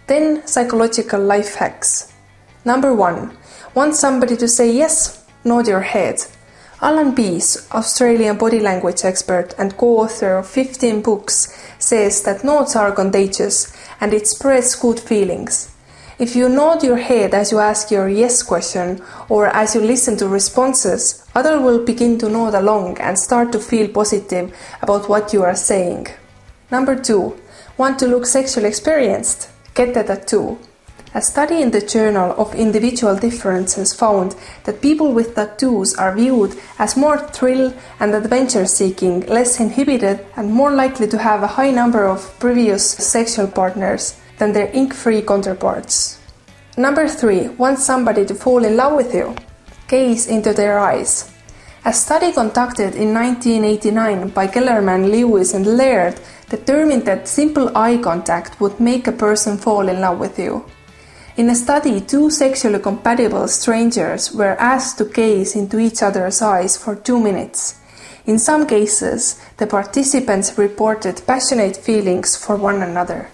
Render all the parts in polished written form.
10 psychological life hacks. Number 1. Want somebody to say yes? Nod your head. Alan Pease, Australian body language expert and co-author of 15 books, says that nods are contagious and it spreads good feelings. If you nod your head as you ask your yes question or as you listen to responses, others will begin to nod along and start to feel positive about what you are saying. Number 2. Want to look sexually experienced? Get a tattoo. A study in the Journal of Individual Differences found that people with tattoos are viewed as more thrill and adventure-seeking, less inhibited, and more likely to have a high number of previous sexual partners than their ink-free counterparts. Number 3. Want somebody to fall in love with you? Gaze into their eyes. A study conducted in 1989 by Kellerman, Lewis and Laird determined that simple eye contact would make a person fall in love with you. In a study, 2 sexually compatible strangers were asked to gaze into each other's eyes for 2 minutes. In some cases, the participants reported passionate feelings for one another.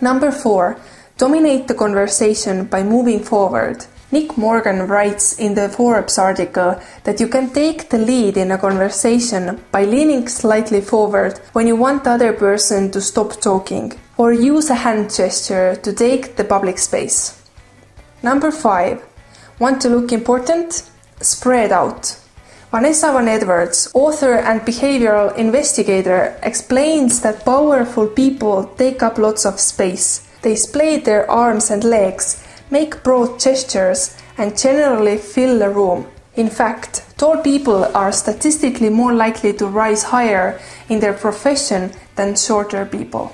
Number 4. Dominate the conversation by moving forward. Nick Morgan writes in the Forbes article that you can take the lead in a conversation by leaning slightly forward when you want the other person to stop talking, or use a hand gesture to take the public space. Number 5. Want to look important? Spread out. Vanessa Van Edwards, author and behavioral investigator, explains that powerful people take up lots of space. They splay their arms and legs, make broad gestures, and generally fill a room. In fact, tall people are statistically more likely to rise higher in their profession than shorter people.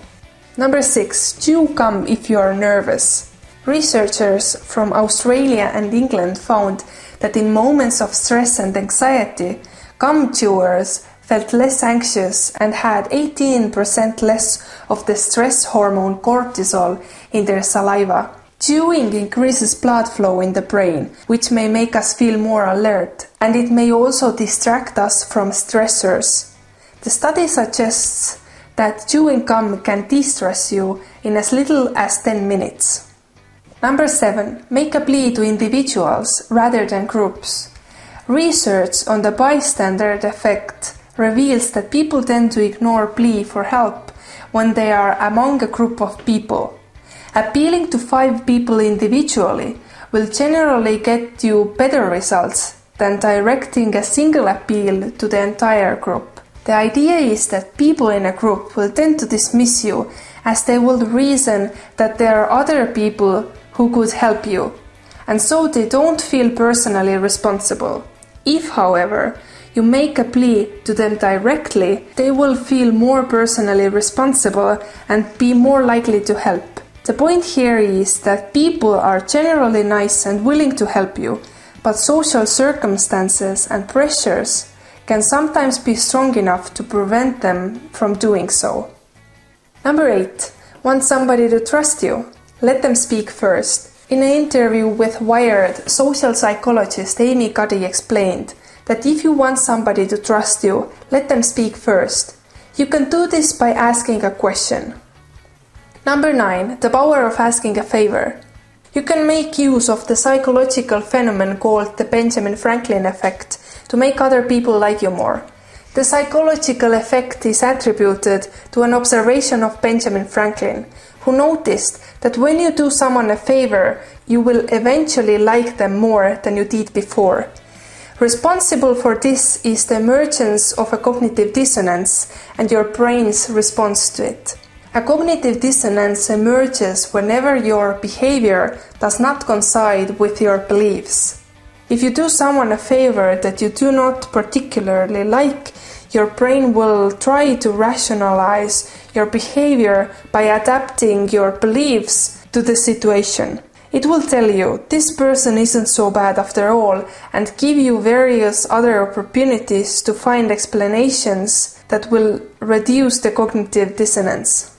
Number 6. Chew gum if you are nervous. Researchers from Australia and England found that in moments of stress and anxiety, gum chewers felt less anxious and had 18% less of the stress hormone cortisol in their saliva. Chewing increases blood flow in the brain, which may make us feel more alert, and it may also distract us from stressors. The study suggests that chewing gum can de-stress you in as little as 10 minutes. Number 7. Make a plea to individuals rather than groups. Research on the bystander effect reveals that people tend to ignore plea for help when they are among a group of people. Appealing to 5 people individually will generally get you better results than directing a single appeal to the entire group. The idea is that people in a group will tend to dismiss you as they will reason that there are other people who could help you, and so they don't feel personally responsible. If, however, you make a plea to them directly, they will feel more personally responsible and be more likely to help. The point here is that people are generally nice and willing to help you, but social circumstances and pressures can sometimes be strong enough to prevent them from doing so. Number 8. Want somebody to trust you? Let them speak first. In an interview with Wired, social psychologist Amy Cuddy explained that if you want somebody to trust you, let them speak first. You can do this by asking a question. Number 9. The power of asking a favor. You can make use of the psychological phenomenon called the Benjamin Franklin effect to make other people like you more. The psychological effect is attributed to an observation of Benjamin Franklin, who noticed that when you do someone a favor, you will eventually like them more than you did before. Responsible for this is the emergence of a cognitive dissonance and your brain's response to it. A cognitive dissonance emerges whenever your behavior does not coincide with your beliefs. If you do someone a favor that you do not particularly like, your brain will try to rationalize your behavior by adapting your beliefs to the situation. It will tell you, this person isn't so bad after all, and give you various other opportunities to find explanations that will reduce the cognitive dissonance.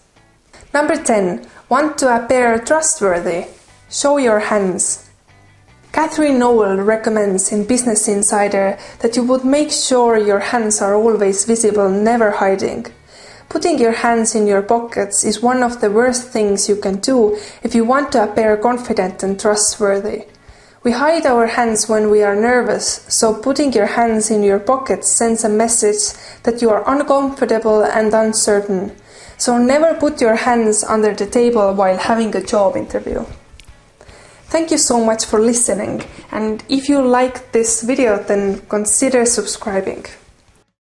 Number 10. Want to appear trustworthy? Show your hands. Catherine Noel recommends in Business Insider that you would make sure your hands are always visible, never hiding. Putting your hands in your pockets is one of the worst things you can do if you want to appear confident and trustworthy. We hide our hands when we are nervous, so putting your hands in your pockets sends a message that you are uncomfortable and uncertain. So never put your hands under the table while having a job interview. Thank you so much for listening, and if you liked this video, then consider subscribing.